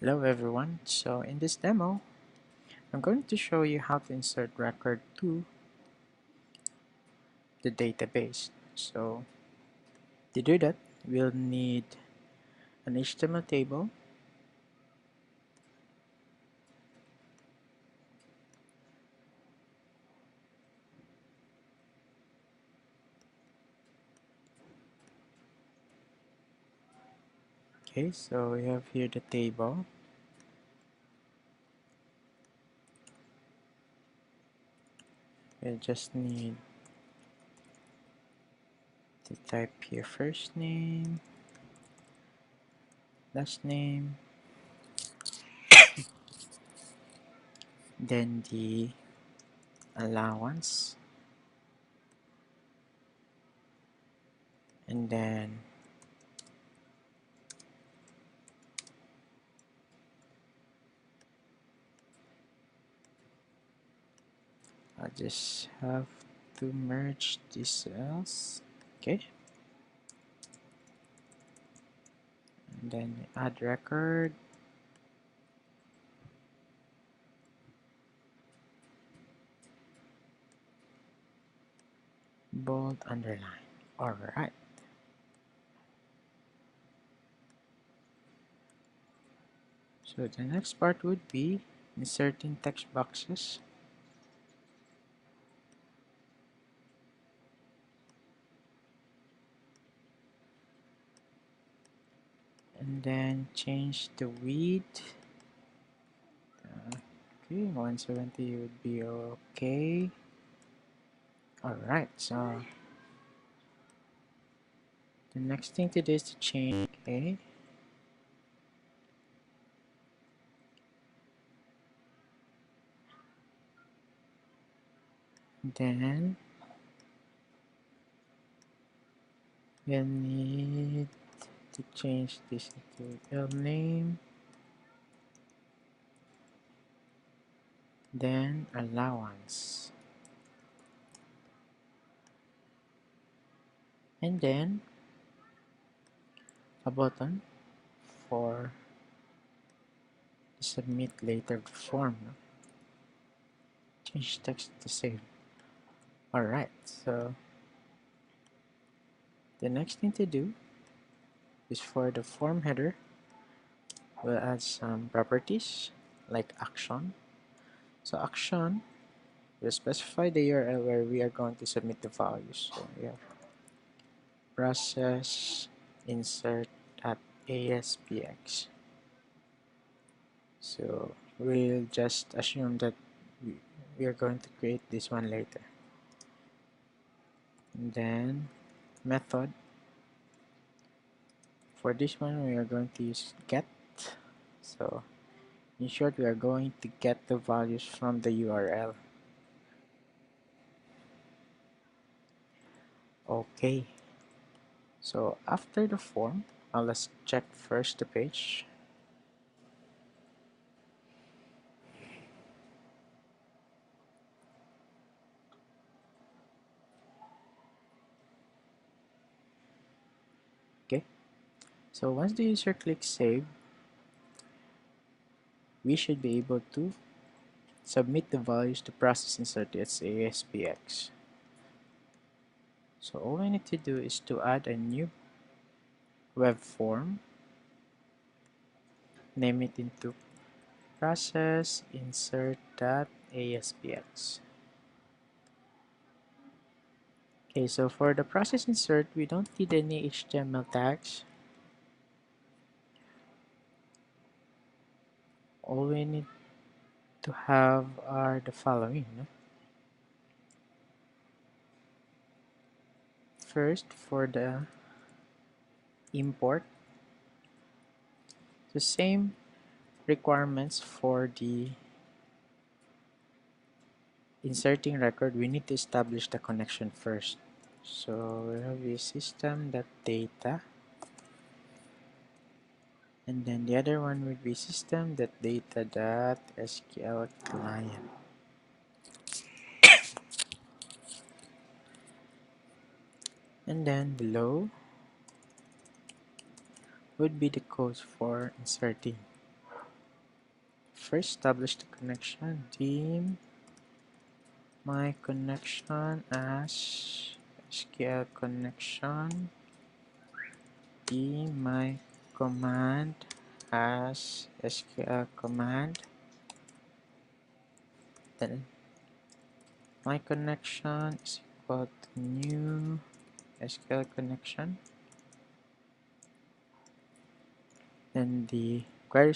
Hello everyone, so in this demo, I'm going to show you how to insert record to the database. So to do that, we'll need an HTML table, okay, so we have here the table, we just need to type here first name, last name, then the allowance, and then I just have to merge these cells, okay, and then add record, bold, underline. Alright, so the next part would be inserting text boxes, and then change the width. Okay, 170 would be okay. Alright, so the next thing to do is to change, okay, then we'll need to change this to L name, then allowance, and then a button for submit later form. Change text to save. Alright, so the next thing to do is for the form header, we'll add some properties like action. So action will specify the URL where we are going to submit the values. So we have process insert at ASPX. So we'll just assume that we are going to create this one later. And then method. For this one, we are going to use get. So in short, we are going to get the values from the URL. Okay. So after the form, let's check first the page. Okay. So once the user clicks save, we should be able to submit the values to process insert as ASPX. So all we need to do is to add a new web form, name it into process insert.aspx. Okay, so for the process insert, we don't need any HTML tags. All we need to have are the following. No? First, for the import, the same requirements for the inserting record, we need to establish the connection first. So we have a system.data, and then the other one would be system.data.sql client. And then below would be the codes for inserting. first establish the connection. Deem my connection as SQL connection. Deem my command as SQL command. Then my connection is equal to new SQL connection. Then the query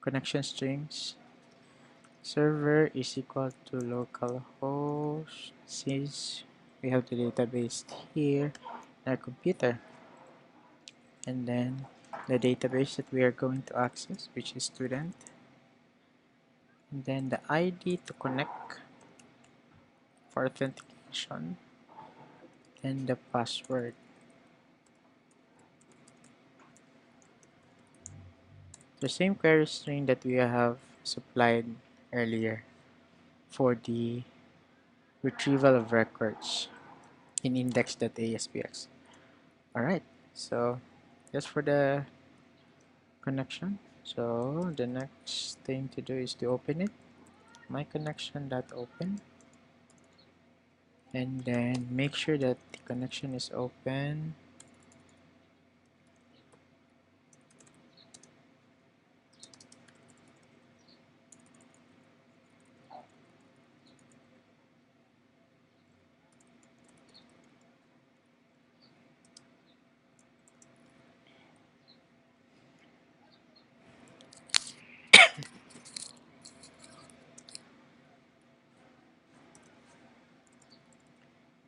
connection strings server is equal to localhost, since we have the database here in our computer, and then the database that we are going to access, which is student, and then the ID to connect for authentication, and the password. The same query string that we have supplied earlier for the retrieval of records in index.aspx. Alright, so that's for the connection. So the next thing to do is to open it. My connection.open, and then make sure that the connection is open.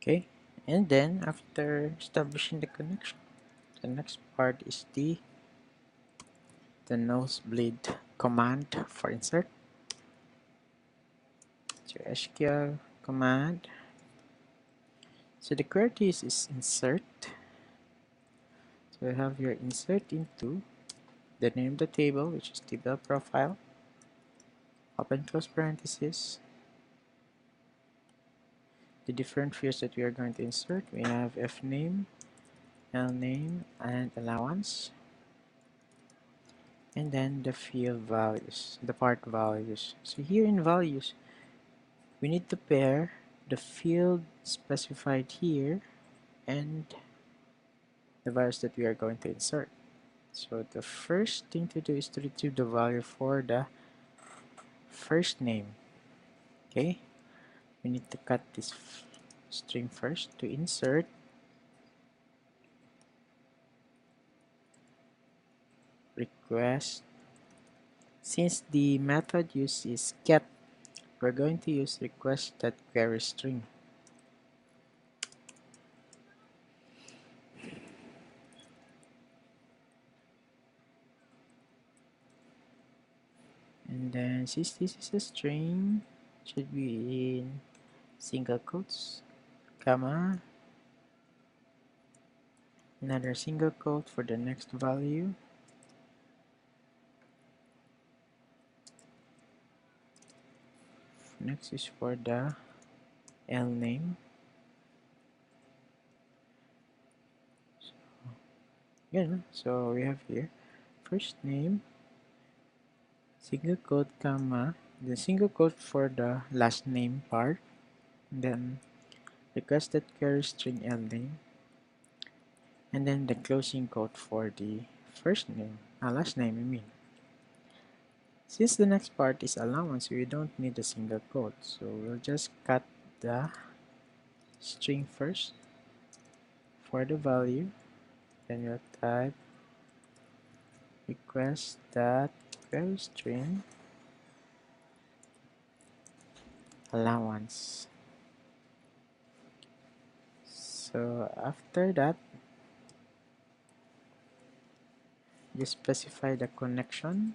Okay, and then after establishing the connection, the next part is the nosebleed command for insert. So SQL command. So the query is insert. So we have your insert into the name of the table, which is table profile, open close parenthesis, the different fields that we are going to insert. We have fname, lname, and allowance, and then the field values, the part values. So here in values, we need to pair the field specified here and the values that we are going to insert. So the first thing to do is to retrieve the value for the first name. Okay, we need to cut this string first to insert request. Since the method used is get, we're going to use request.query string. And then since this is a string, it should be in single quotes, comma, another single quote for the next value. Next is for the lname. Yeah, so we have here first name, single quote, comma, the single quote for the last name part, and then requested query string lname, and then the closing quote for the first name, last name I mean. Since the next part is allowance, we don't need a single quote, so we'll just cut the string first for the value, then we'll type request that query string allowance. So after that, you specify the connection,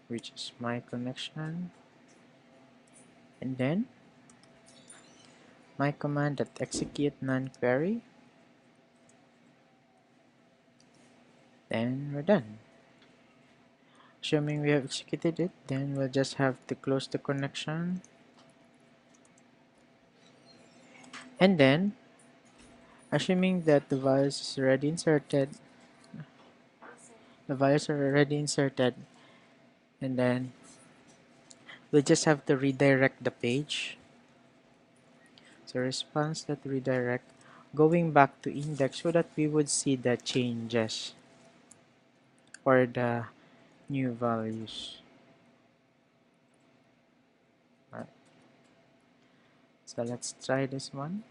which is my connection, and then my command that execute non-query, then we're done. Assuming we have executed it, then we'll just have to close the connection, and then assuming that the values is already inserted, the values are already inserted, and then we just have to redirect the page. So response that redirect going back to index so that we would see the changes or the new values. Alright. So let's try this one.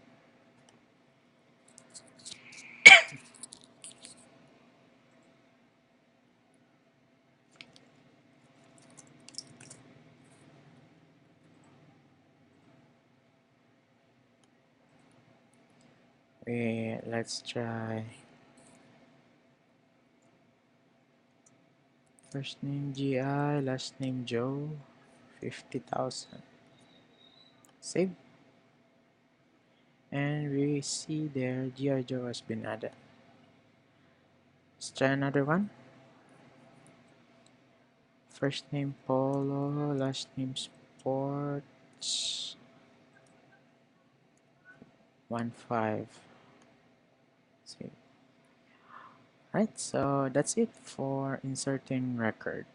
Let's try first name GI, last name Joe, 50,000. Save. And we see there GI Joe has been added. Let's try another one. First name Polo, last name Sports, 15. Save. Right, so that's it for inserting record.